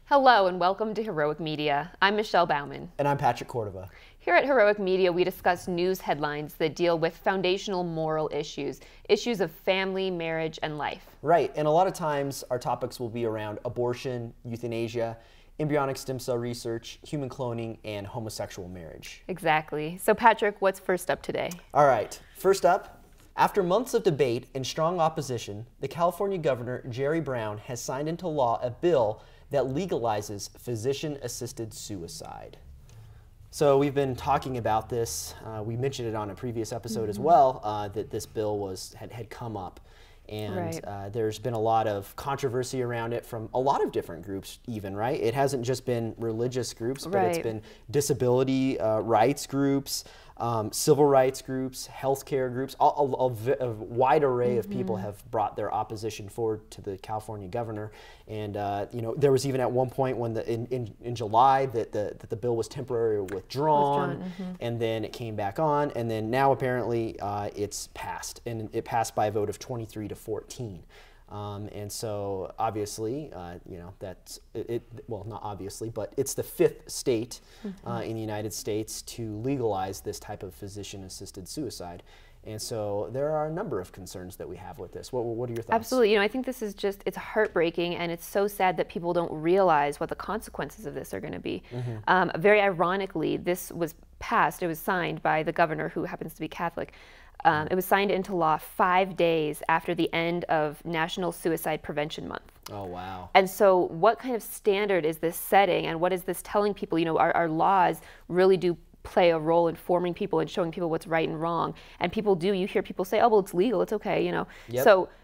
Hello and welcome to Heroic Media. I'm Michelle Bauman. And I'm Patrick Cordova. Here at Heroic Media, we discuss news headlines that deal with foundational moral issues, issues of family, marriage, and life. Right, and a lot of times our topics will be around abortion, euthanasia, embryonic stem cell research, human cloning, and homosexual marriage. Exactly. So Patrick, what's first up today? All right, first up, after months of debate and strong opposition, the California governor, Jerry Brown, has signed into law a bill that legalizes physician-assisted suicide. So we've been talking about this. We mentioned it on a previous episode as well, that this bill had come up. And there's been a lot of controversy around it from a lot of different groups even, right? It hasn't just been religious groups, but it's been disability rights groups, civil rights groups, healthcare groups. A wide array of people have brought their opposition forward to the California governor. And you know, there was even at one point when in July that the bill was temporarily withdrawn, and then it came back on, and then now apparently it's passed, and it passed by a vote of 23 to 14. And so obviously, you know, that's well, not obviously, but it's the 5th state in the United States to legalize this type of physician-assisted suicide. And so there are a number of concerns that we have with this. What are your thoughts? Absolutely. You know, I think this is just, it's heartbreaking, and it's so sad that people don't realize what the consequences of this are going to be. Very ironically, this was passed, it was signed by the governor, who happens to be Catholic. It was signed into law 5 days after the end of National Suicide Prevention Month. Oh, wow. And so what kind of standard is this setting, and what is this telling people? You know, our laws really do play a role in forming people and showing people what's right and wrong. And people do, you hear people say, oh, well, it's legal, it's okay, you know.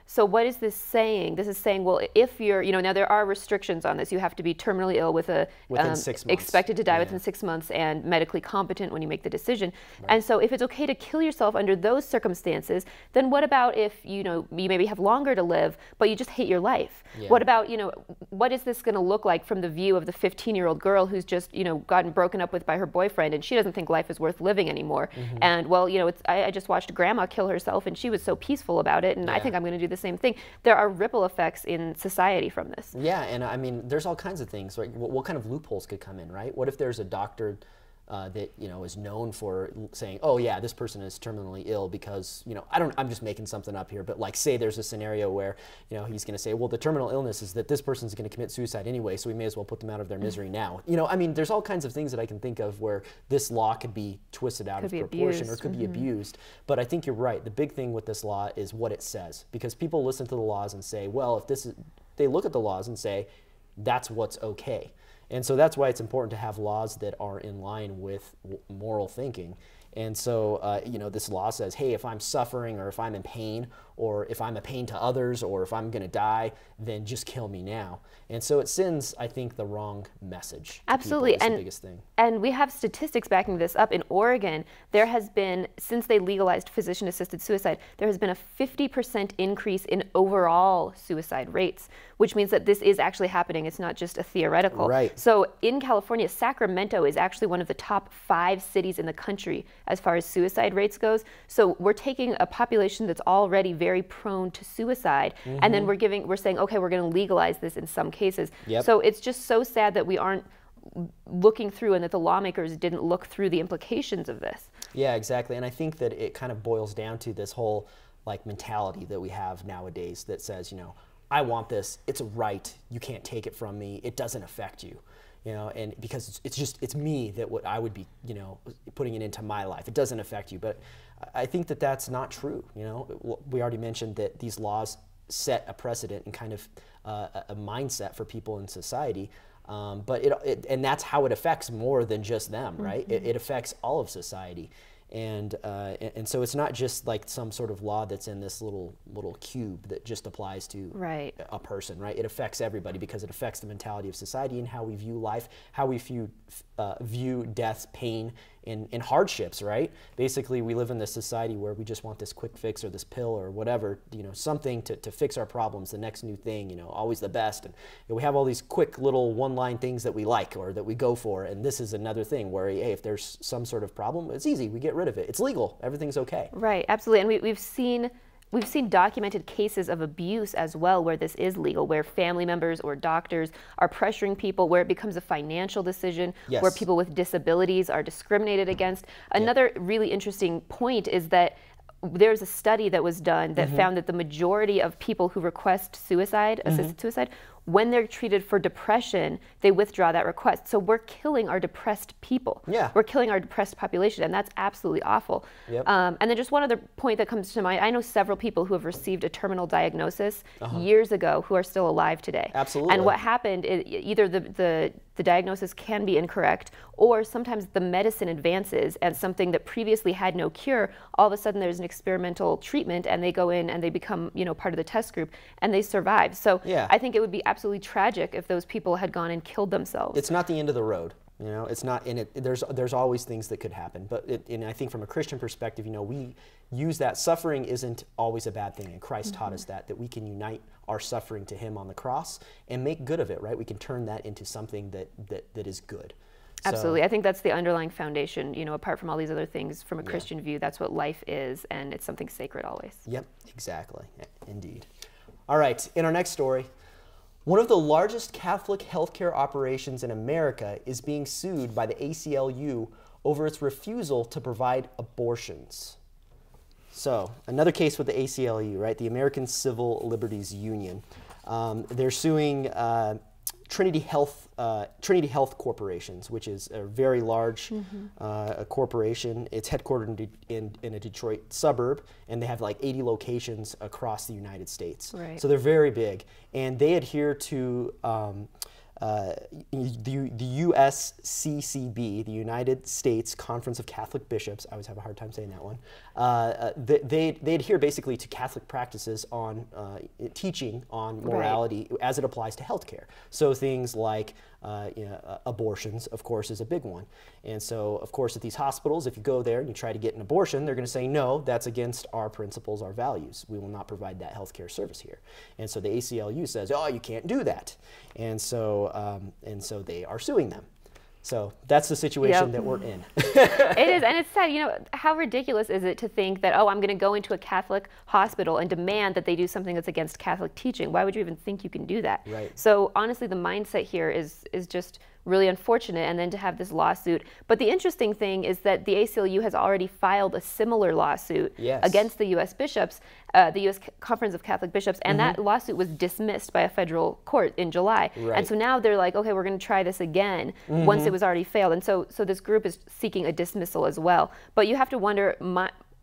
So what is this saying? This is saying, well, if you're, you know, now there are restrictions on this. You have to be terminally ill with within 6 months. Expected to die within 6 months, and medically competent when you make the decision. And so if it's okay to kill yourself under those circumstances, then what about if, you know, you maybe have longer to live, but you just hate your life? What about, you know, what is this going to look like from the view of the 15-year-old girl who's just, you know, gotten broken up with by her boyfriend, and she doesn't think life is worth living anymore? And well, you know, I just watched grandma kill herself, and she was so peaceful about it, and I think I'm going to do the same thing. There are ripple effects in society from this. Yeah, and I mean, there's all kinds of things. Right? What kind of loopholes could come in, right? What if there's a doctor that, you know, is known for saying, oh yeah, this person is terminally ill because, you know, I'm just making something up here, but like, say there's a scenario where, you know, he's going to say, well, the terminal illness is that this person's going to commit suicide anyway, so we may as well put them out of their misery now. You know, I mean, there's all kinds of things that I can think of where this law could be twisted out of proportion or could be abused. But I think you're right. The big thing with this law is what it says, because people listen to the laws and say, well, if this is, they look at the laws and say, that's what's okay. And so that's why it's important to have laws that are in line with moral thinking. And so, you know, this law says, hey, if I'm suffering, or if I'm in pain, or if I'm a pain to others, or if I'm going to die, then just kill me now. And so it sends, I think, the wrong message. Absolutely. That's the biggest thing. And we have statistics backing this up. In Oregon, there has been, since they legalized physician-assisted suicide, there has been a 50% increase in overall suicide rates, which means that this is actually happening. It's not just a theoretical. Right. So in California, Sacramento is actually one of the top 5 cities in the country as far as suicide rates goes. So we're taking a population that's already very prone to suicide, and then we're saying, okay, we're going to legalize this in some cases. So it's just so sad that we aren't looking through, and that the lawmakers didn't look through the implications of this. Yeah, exactly. And I think that it kind of boils down to this whole like mentality that we have nowadays that says, you know, I want this, it's a right, you can't take it from me, it doesn't affect you. You know, and because it's me that I would be, you know, putting it into my life. It doesn't affect you. But I think that that's not true. You know, we already mentioned that these laws set a precedent and kind of a mindset for people in society. But and that's how it affects more than just them, right? It affects all of society. And so it's not just like some sort of law that's in this little cube that just applies to a person, right? It affects everybody because it affects the mentality of society and how we view life, how we view death, pain, and hardships, right? Basically, we live in this society where we just want this quick fix or this pill or whatever, you know, something to fix our problems, the next new thing, you know, always the best. And you know, we have all these quick little one-line things that we like or that we go for, and this is another thing where, hey, if there's some sort of problem, it's easy, we get rid of it. It's legal, everything's okay. Right, absolutely. And we've seen we've seen documented cases of abuse as well where this is legal, where family members or doctors are pressuring people, where it becomes a financial decision, Yes. where people with disabilities are discriminated against. Another really interesting point is that there's a study that was done that found that the majority of people who request suicide, assisted suicide, when they're treated for depression, they withdraw that request. So we're killing our depressed people. Yeah. We're killing our depressed population, and that's absolutely awful. Yep. And then just one other point that comes to mind, I know several people who have received a terminal diagnosis years ago who are still alive today. Absolutely. And what happened is either the diagnosis can be incorrect, or sometimes the medicine advances and something that previously had no cure, all of a sudden there's an experimental treatment and they go in and they become, you know, part of the test group and they survive. So Yeah. I think it would be absolutely tragic if those people had gone and killed themselves. It's not the end of the road. You know, it's not in it. There's always things that could happen, but and I think from a Christian perspective, you know, we use that suffering isn't always a bad thing, and Christ taught us that we can unite our suffering to Him on the cross and make good of it. Right? We can turn that into something that is good. Absolutely. I think that's the underlying foundation, you know, apart from all these other things from a Christian view, that's what life is, and it's something sacred always. Yep, exactly. Indeed. All right, in our next story, one of the largest Catholic healthcare operations in America is being sued by the ACLU over its refusal to provide abortions. So, another case with the ACLU, right? The American Civil Liberties Union. They're suing Trinity Health Corporations, which is a very large corporation. It's headquartered in a Detroit suburb, and they have like 80 locations across the United States. Right. So they're very big, and they adhere to the USCCB, the United States Conference of Catholic Bishops. I always have a hard time saying that one. They adhere basically to Catholic practices on teaching on morality as it applies to healthcare. So things like abortions, of course, is a big one. And so, of course, at these hospitals, if you go there and you try to get an abortion, they're going to say, no, that's against our principles, our values. We will not provide that healthcare service here. And so the ACLU says, oh, you can't do that. And so they are suing them. So that's the situation that we're in. It is, and it's sad, you know, how ridiculous is it to think that, oh, I'm going to go into a Catholic hospital and demand that they do something that's against Catholic teaching. Why would you even think you can do that? Right. So honestly, the mindset here is just really unfortunate, and then to have this lawsuit. But the interesting thing is that the ACLU has already filed a similar lawsuit against the U.S. bishops, the U.S. Conference of Catholic Bishops, and that lawsuit was dismissed by a federal court in July. Right. And so now they're like, okay, we're going to try this again once it was already failed. And so this group is seeking a dismissal as well. But you have to wonder,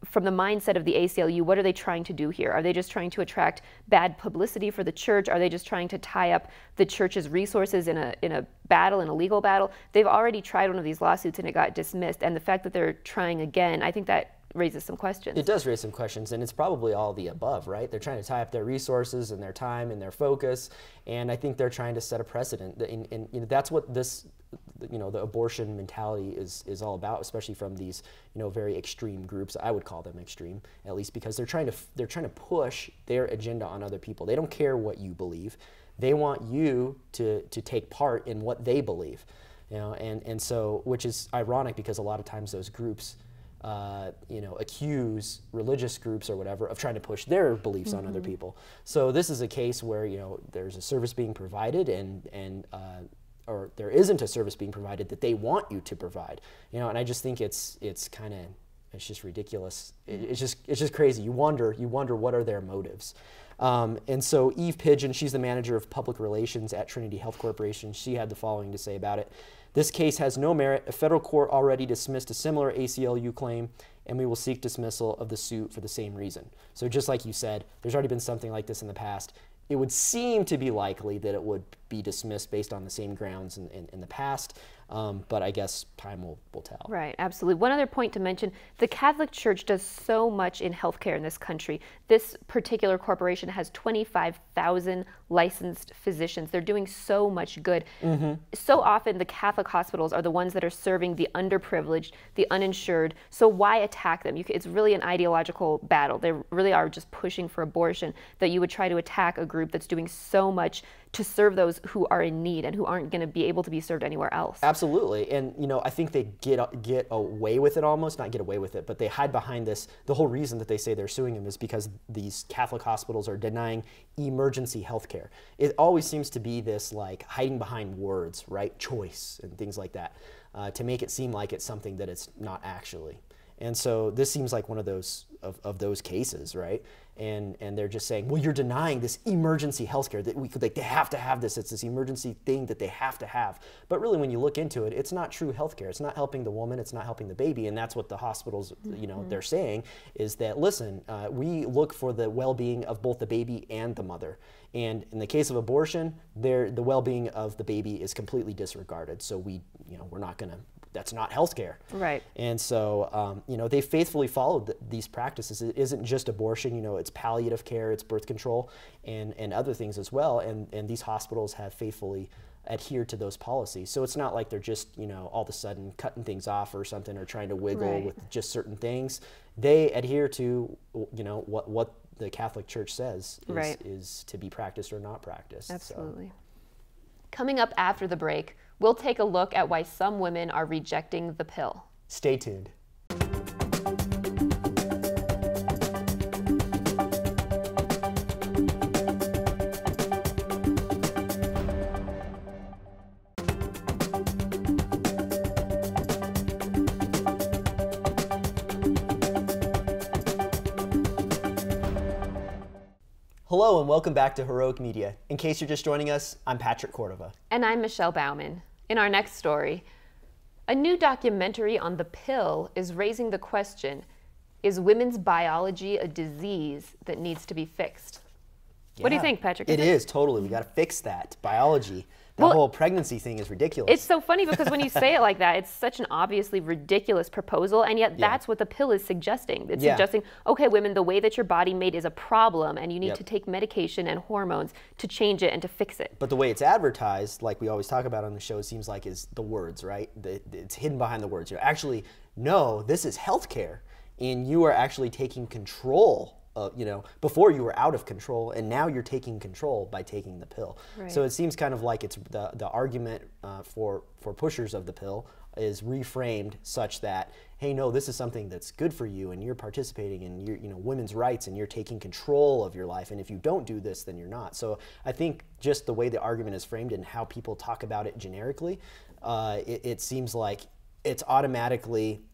from the mindset of the ACLU, what are they trying to do here? Are they just trying to attract bad publicity for the church? Are they just trying to tie up the church's resources in a battle, in a legal battle? They've already tried one of these lawsuits and it got dismissed. And the fact that they're trying again, I think that raises some questions. It does raise some questions, and it's probably all the above, right? They're trying to tie up their resources and their time and their focus, and I think they're trying to set a precedent. And that's what this, the abortion mentality is all about, especially from these, very extreme groups. I would call them extreme, at least, because they're trying to push their agenda on other people. They don't care what you believe. They want you to take part in what they believe, and so, which is ironic because a lot of times those groups accuse religious groups or whatever of trying to push their beliefs on other people. So this is a case where there's a service being provided or there isn't a service being provided that they want you to provide. And I just think it's just ridiculous. It's just crazy. You wonder what are their motives. And so Eve Pigeon, she's the manager of public relations at Trinity Health Corporation. She had the following to say about it. This case has no merit. A federal court already dismissed a similar ACLU claim, and we will seek dismissal of the suit for the same reason. So just like you said, there's already been something like this in the past. It would seem to be likely that it would be dismissed based on the same grounds in the past, but I guess time will tell. Right, absolutely. One other point to mention, the Catholic Church does so much in healthcare in this country. This particular corporation has 25,000 licensed physicians. They're doing so much good. So often the Catholic hospitals are the ones that are serving the underprivileged, the uninsured, so why attack them? It's really an ideological battle. They really are just pushing for abortion, that you would try to attack a group that's doing so much to serve those who are in need and who aren't going to be able to be served anywhere else. Absolutely. And, you know, I think they get away with it almost, not get away with it, but they hide behind this. The whole reason that they say they're suing them is because these Catholic hospitals are denying emergency health care. It always seems to be this like hiding behind words, right? Choice and things like that, to make it seem like it's something that it's not actually. And so this seems like one of those cases, right? And they're just saying, well, you're denying this emergency health care that they have to have this. It's this emergency thing that they have to have. But really, when you look into it, it's not true health care. It's not helping the woman. It's not helping the baby. And that's what the hospitals, you know, they're saying is that, listen, we look for the well-being of both the baby and the mother. And in the case of abortion, the well-being of the baby is completely disregarded. So we're not going to. That's not healthcare. Right. And so, you know, they faithfully followed these practices. It isn't just abortion, you know, it's palliative care, it's birth control, and other things as well. And these hospitals have faithfully adhered to those policies. So it's not like they're just, you know, all of a sudden cutting things off or something or trying to wiggle with just certain things. They adhere to, you know, what the Catholic Church says is to be practiced or not practiced. Absolutely. So. Coming up after the break, we'll take a look at why some women are rejecting the pill. Stay tuned. Hello and welcome back to Heroic Media. In case you're just joining us, I'm Patrick Cordova. And I'm Michelle Bauman. In our next story, a new documentary on the pill is raising the question, is women's biology a disease that needs to be fixed? Yeah. What do you think, Patrick? It is, totally. We got to fix that. Biology. The whole pregnancy thing is ridiculous. It's so funny because when you say it like that, it's such an obviously ridiculous proposal, and yet that's what the pill is suggesting. It's suggesting, okay, women, the way that your body made is a problem, and you need to take medication and hormones to change it and to fix it. But the way it's advertised, like we always talk about on the show, it seems like is the words, right? It's hidden behind the words. You're actually, no, this is healthcare, and you are actually taking control. You know, before you were out of control, and now you're taking control by taking the pill. Right. So it seems kind of like it's the argument for pushers of the pill is reframed such that, hey, no, this is something that's good for you, and you're participating in women's rights, and you're taking control of your life, and if you don't do this, then you're not. So I think just the way the argument is framed and how people talk about it generically, it seems like it's automatically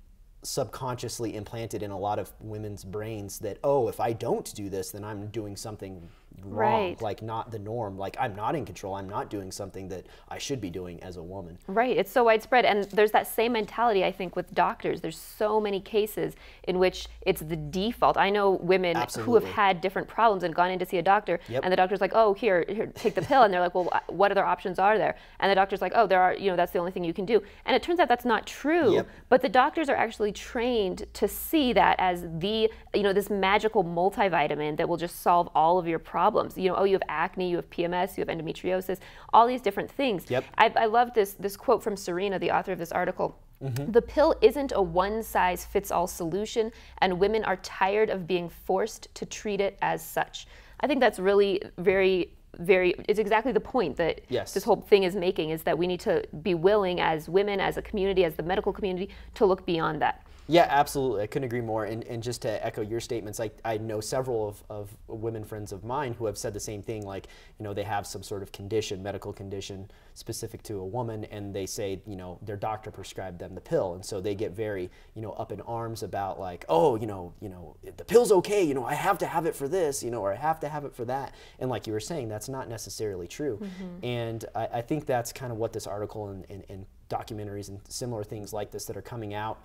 subconsciously implanted in a lot of women's brains that, oh, if I don't do this, then I'm doing something wrong, like not the norm, like I'm not in control, I'm not doing something that I should be doing as a woman. Right, it's so widespread, and there's that same mentality, I think, with doctors. There's so many cases in which it's the default. I know women who have had different problems and gone in to see a doctor, and the doctor's like, oh, here, take the pill, and they're like, well, what other options are there? And the doctor's like, oh, there are, that's the only thing you can do. And it turns out that's not true, but the doctors are actually trained to see that as the, this magical multivitamin that will just solve all of your problems. Oh, you have acne, you have PMS, you have endometriosis, all these different things. I love this quote from Serena, the author of this article. The pill isn't a one-size-fits-all solution, and women are tired of being forced to treat it as such. I think that's really it's exactly the point that this whole thing is making, is that we need to be willing as women, as a community, as the medical community, to look beyond that. Yeah, absolutely. I couldn't agree more. And just to echo your statements, I know several of women friends of mine who have said the same thing, like, they have some sort of condition, medical condition specific to a woman, and they say, their doctor prescribed them the pill. And so they get very, up in arms about like, oh, the pill's okay, I have to have it for this, or I have to have it for that. And like you were saying, that's not necessarily true. And I think that's kind of what this article and documentaries and similar things like this that are coming out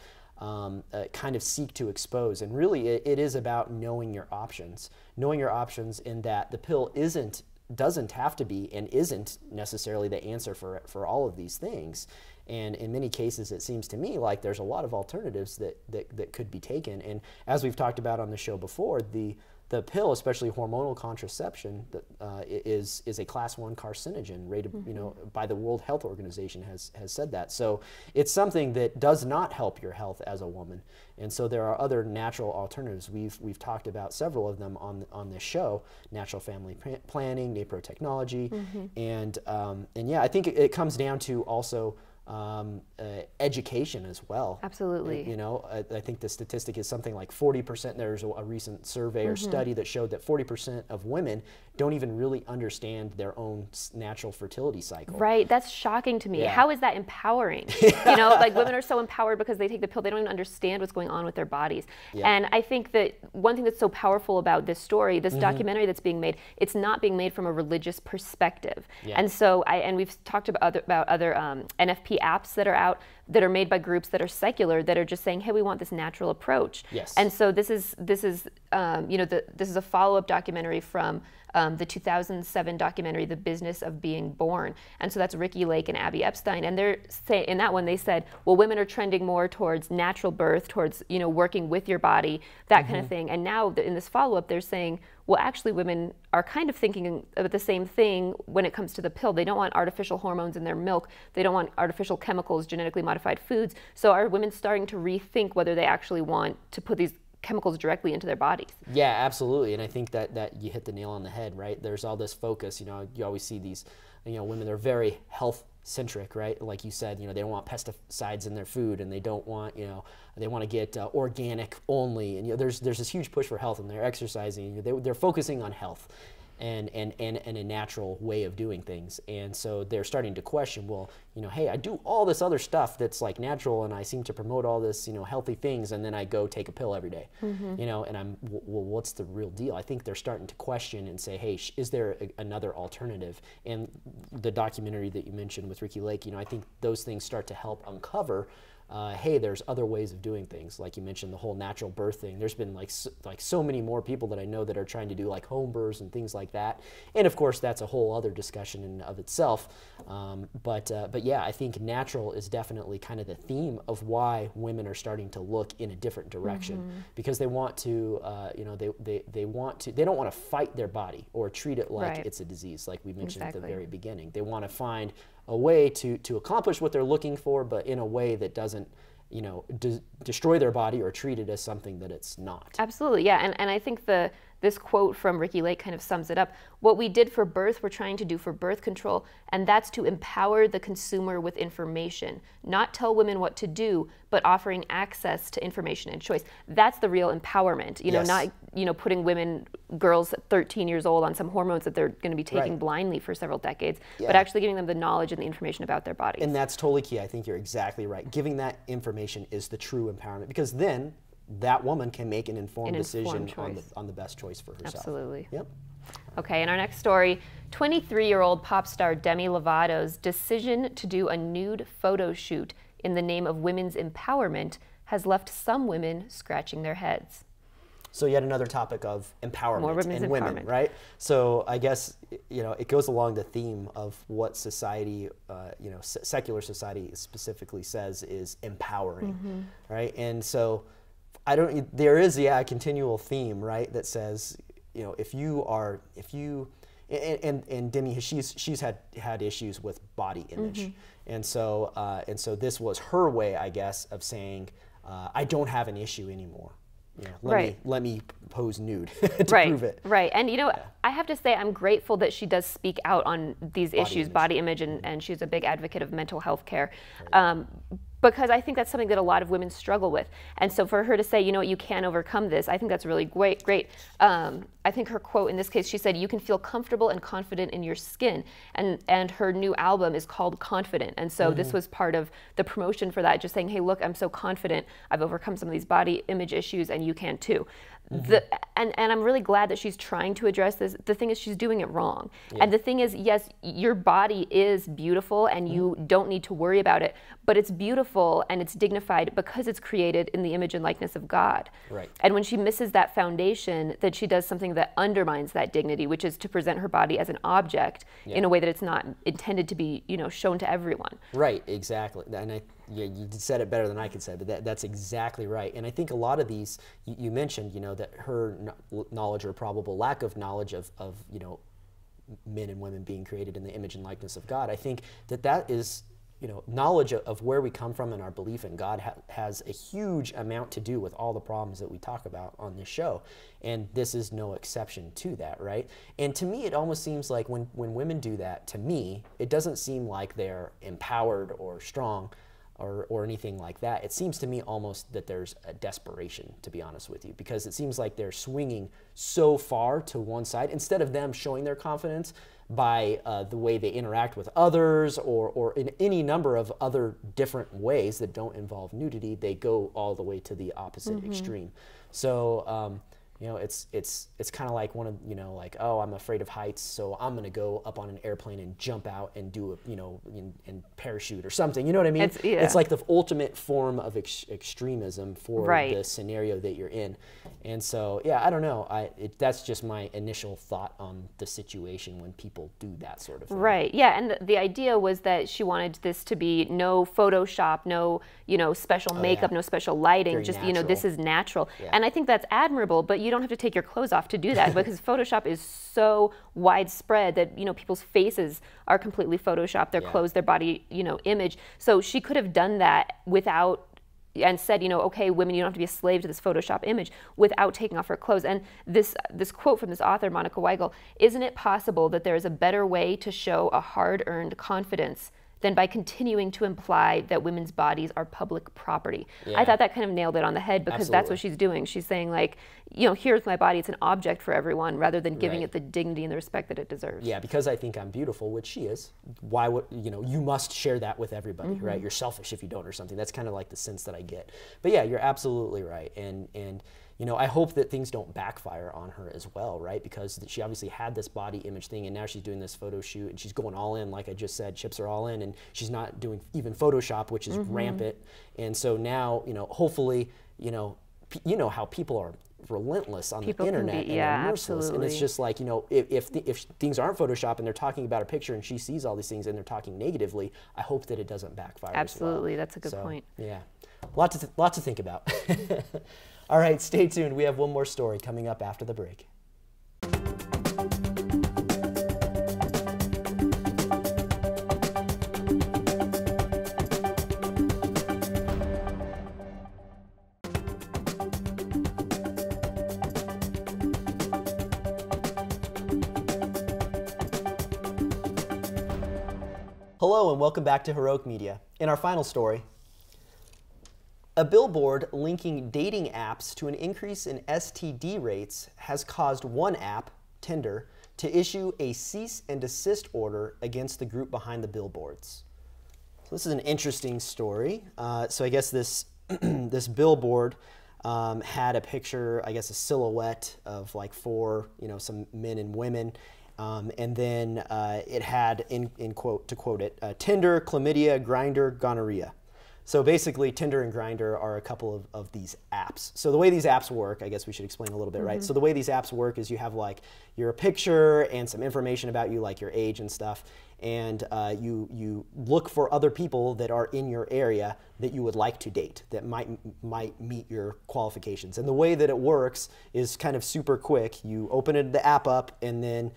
kind of seek to expose. And really it is about knowing your options in that the pill doesn't have to be and isn't necessarily the answer for all of these things. And in many cases, it seems to me like there's a lot of alternatives that could be taken. And as we've talked about on the show before, the the pill, especially hormonal contraception, is a class 1 carcinogen rated, by the World Health Organization has said that. So it's something that does not help your health as a woman. And so there are other natural alternatives. We've talked about several of them on this show: natural family planning, naprotechnology, and yeah, I think it comes down to also education as well. Absolutely. I think the statistic is something like 40%. There's a recent survey or study that showed that 40% of women don't even really understand their own natural fertility cycle. Right. That's shocking to me. Yeah. How is that empowering? Like women are so empowered because they take the pill. They don't even understand what's going on with their bodies. Yeah. And I think that one thing that's so powerful about this story, this documentary that's being made, it's not being made from a religious perspective. Yeah. And so we've talked about other NFP apps that are out that are made by groups that are secular, that are just saying, hey, we want this natural approach. Yes. And so this is a follow-up documentary from the 2007 documentary, The Business of Being Born. And so that's Ricky Lake and Abby Epstein. And in that one, they said, well, women are trending more towards natural birth, towards, working with your body, that kind of thing. And now in this follow-up, they're saying, well, actually, women are kind of thinking about the same thing when it comes to the pill. They don't want artificial hormones in their milk. They don't want artificial chemicals, genetically modified foods. So are women starting to rethink whether they actually want to put these chemicals directly into their bodies? Yeah, absolutely. And I think that you hit the nail on the head, right? There's all this focus, you always see these, women, they're very health centric, right? Like you said, they don't want pesticides in their food, and they don't want, they want to get organic only. And there's this huge push for health, and they're exercising. They're focusing on health and a natural way of doing things. And so they're starting to question, well, hey, I do all this other stuff that's like natural, and I seem to promote all this, healthy things, and then I go take a pill every day, and well, what's the real deal? I think they're starting to question and say, hey, is there another alternative? And the documentary that you mentioned with Ricky Lake, I think those things start to help uncover hey, there's other ways of doing things. Like you mentioned, the whole natural birth thing. There's been like so many more people that I know that are trying to do like home births and things like that. And of course, that's a whole other discussion in of itself. But yeah, I think natural is definitely kind of the theme of why women are starting to look in a different direction, because they want to, they don't want to fight their body or treat it like it's a disease, like we mentioned at the very beginning. They want to find a way to accomplish what they're looking for, but in a way that doesn't, destroy their body or treat it as something that it's not. Absolutely, yeah, and I think this quote from Ricky Lake kind of sums it up. What we did for birth, we're trying to do for birth control, and that's to empower the consumer with information, not tell women what to do, but offering access to information and choice. That's the real empowerment, not, putting girls 13 years old on some hormones that they're going to be taking blindly for several decades, but actually giving them the knowledge and the information about their bodies. And that's totally key. I think you're exactly right. Giving that information is the true empowerment, because then that woman can make an informed decision on the best choice for herself. Absolutely. Yep. Okay, in our next story, 23-year-old pop star Demi Lovato's decision to do a nude photo shoot in the name of women's empowerment has left some women scratching their heads. So yet another topic of empowerment and women, right? So I guess, it goes along the theme of what society, secular society specifically says is empowering, right? And so there is a continual theme, right, that says, and Demi, she's had issues with body image, and so this was her way, I guess, of saying, I don't have an issue anymore. Let me pose nude to prove it. Right, and I have to say I'm grateful that she does speak out on these issues, body image, and she's a big advocate of mental health care. Because I think that's something that a lot of women struggle with. And so for her to say, you can overcome this, I think that's really great. I think her quote in this case, she said, you can feel comfortable and confident in your skin. And her new album is called Confident. And so this was part of the promotion for that, just saying, hey, look, I'm so confident. I've overcome some of these body image issues, and you can too. And I'm really glad that she's trying to address this. The thing is, she's doing it wrong. And the thing is, yes, your body is beautiful and you don't need to worry about it, but it's beautiful and it's dignified because it's created in the image and likeness of God. Right. And when she misses that foundation, then she does something that undermines that dignity, which is to present her body as an object in a way that it's not intended to be, shown to everyone. Right, exactly. And you said it better than I could say, but that's exactly right. And I think a lot of these, you mentioned, that her knowledge or probable lack of knowledge of you know, men and women being created in the image and likeness of God. I think that is, you know, knowledge of where we come from and our belief in God has a huge amount to do with all the problems that we talk about on this show. And this is no exception to that, right? And to me, it almost seems like when women do that, to me, it doesn't seem like they're empowered or strong or anything like that. It seems to me almost that there's a desperation, to be honest with you, because it seems like they're swinging so far to one side instead of them showing their confidence by the way they interact with others or in any number of other different ways that don't involve nudity. They go all the way to the opposite extreme. So you know, it's kind of like one of, you know, like, oh, I'm afraid of heights, so I'm gonna go up on an airplane and jump out and do a, you know, and parachute or something. You know what I mean? It's like the ultimate form of extremism for the scenario that you're in. And so, yeah, I don't know. That's just my initial thought on the situation when people do that sort of thing. Right. Yeah. And the idea was that she wanted this to be no Photoshop, no, you know, special makeup, no special lighting. Very just natural. You know, this is natural. Yeah. And I think that's admirable. But you don't have to take your clothes off to do that because Photoshop is so widespread that, you know, people's faces are completely Photoshopped, their clothes, their body, you know, image. So she could have done that without, and said, you know, okay, women, you don't have to be a slave to this Photoshop image, without taking off her clothes. And this quote from this author, Monica Weigel, isn't it possible that there is a better way to show a hard-earned confidence than by continuing to imply that women's bodies are public property? I thought that kind of nailed it on the head, because that's what she's doing. She's saying, like, you know, here's my body, it's an object for everyone, rather than giving it the dignity and the respect that it deserves. Yeah, because I think I'm beautiful, which she is. Why would, you know, you must share that with everybody, right? You're selfish if you don't or something. That's kind of like the sense that I get. But yeah, you're absolutely right. And you know, I hope that things don't backfire on her as well, right? Because she obviously had this body image thing, and now she's doing this photo shoot, and she's going all in, like I just said, chips are all in, and she's not doing even Photoshop, which is rampant. And so now, you know, hopefully, you know how people are relentless on the internet and they're merciless. And it's just like, you know, if things aren't Photoshop and they're talking about a picture and she sees all these things and they're talking negatively, I hope that it doesn't backfire Absolutely, as well. That's a good point. Yeah, lot to think about. All right, stay tuned. We have one more story coming up after the break. Hello and welcome back to Heroic Media. In our final story, a billboard linking dating apps to an increase in STD rates has caused one app, Tinder, to issue a cease and desist order against the group behind the billboards. So this is an interesting story. So I guess this this billboard had a picture, I guess a silhouette of like four, you know, some men and women. And then it had, in quote, to quote it, Tinder, chlamydia, Grindr, gonorrhea. So basically, Tinder and Grindr are a couple of these apps. So the way these apps work, I guess we should explain a little bit, right? So the way these apps work is you have like your picture and some information about you, like your age and stuff, and you look for other people that are in your area that you would like to date, that might meet your qualifications. And the way that it works is kind of super quick. You open the app up, and then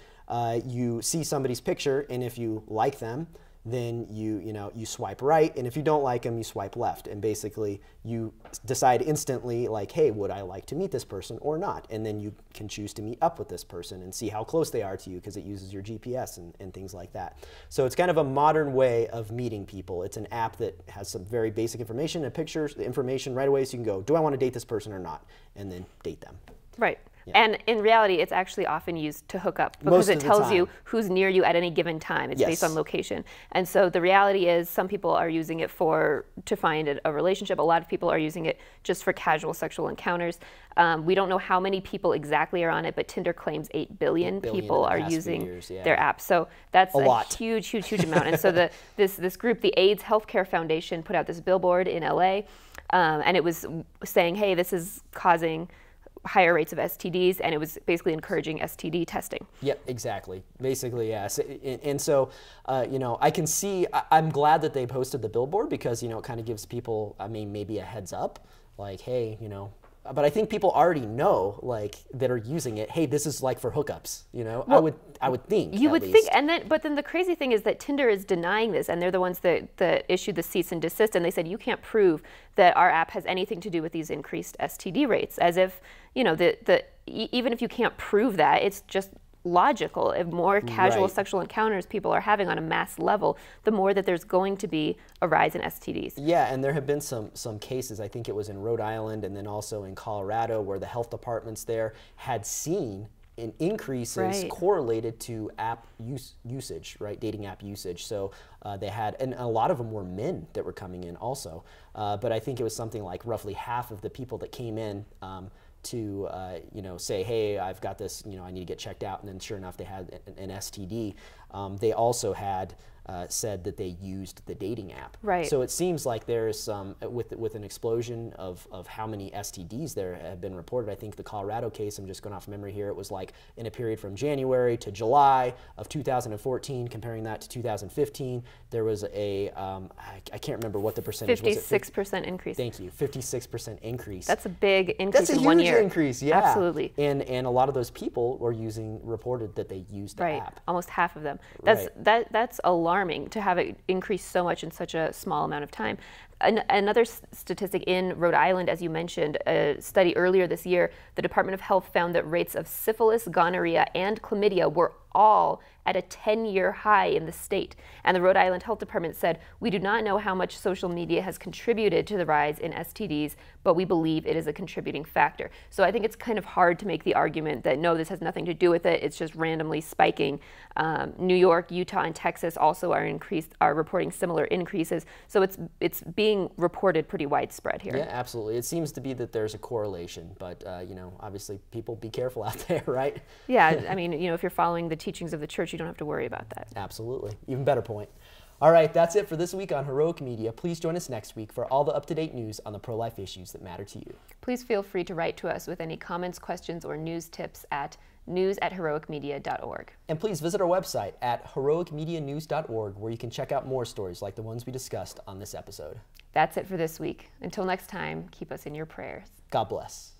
you see somebody's picture, and if you like them, then you swipe right, and if you don't like them, you swipe left, and basically you decide instantly, like, hey, would I like to meet this person or not? And then you can choose to meet up with this person and see how close they are to you, because it uses your GPS and things like that. So it's kind of a modern way of meeting people. It's an app that has some very basic information and pictures, the information right away, so you can go, do I want to date this person or not? And then date them. Right. Yeah. And in reality, it's actually often used to hook up, because it tells you who's near you at any given time. It's based on location. And so the reality is some people are using it to find a relationship. A lot of people are using it just for casual sexual encounters. We don't know how many people exactly are on it, but Tinder claims 8 billion people are using their app. So that's a huge, huge, huge amount. And so this group, the AIDS Healthcare Foundation, put out this billboard in LA, and it was saying, hey, this is causing higher rates of STDs, and it was basically encouraging STD testing. Yep, exactly. Basically, yes. And so, you know, I can see, I'm glad that they posted the billboard, because, you know, it kind of gives people, I mean, maybe a heads up, like, hey, you know, but I think people already know, like, that are using it. Hey, this is like for hookups. You know, Well, I would think. You at would least. think, but then the crazy thing is that Tinder is denying this, and they're the ones that issued the cease and desist, and they said you can't prove that our app has anything to do with these increased STD rates, as if, you know, even if you can't prove that, it's just logical. If more casual sexual encounters people are having on a mass level, the more that there's going to be a rise in STDs. Yeah, and there have been some cases, I think it was in Rhode Island and then also in Colorado, where the health departments there had seen in increases correlated to app usage, right? Dating app usage. So they had, and a lot of them were men that were coming in also. But I think it was something like roughly half of the people that came in to you know, say, hey, I've got this, you know, I need to get checked out, and then sure enough they had an STD. They also had said that they used the dating app. Right. So it seems like there is some, with an explosion of how many STDs there have been reported. I think the Colorado case, I'm just going off memory here, it was like in a period from January to July of 2014, comparing that to 2015, there was a, I can't remember what the percentage was. 56% increase. Thank you, 56% increase. That's a big increase in 1 year. That's a huge increase, yeah. Absolutely. And a lot of those people were reported that they used the app. Almost half of them. That's alarming to have it increase so much in such a small amount of time. Another statistic in Rhode Island, as you mentioned, a study earlier this year, the Department of Health found that rates of syphilis, gonorrhea, and chlamydia were all at a 10-year high in the state. And the Rhode Island Health Department said, we do not know how much social media has contributed to the rise in STDs, but we believe it is a contributing factor. So I think it's kind of hard to make the argument that, no, this has nothing to do with it, it's just randomly spiking. New York, Utah, and Texas also are reporting similar increases. So it's being reported pretty widespread here. Yeah, absolutely. It seems to be that there's a correlation, but you know, obviously people be careful out there, right? Yeah, I mean, you know, if you're following the teachings of the church, you don't have to worry about that. Absolutely. Even better point. All right, that's it for this week on Heroic Media. Please join us next week for all the up-to-date news on the pro-life issues that matter to you. Please feel free to write to us with any comments, questions, or news tips at news@heroicmedia.org. And please visit our website at heroicmedianews.org, where you can check out more stories like the ones we discussed on this episode. That's it for this week. Until next time, keep us in your prayers. God bless.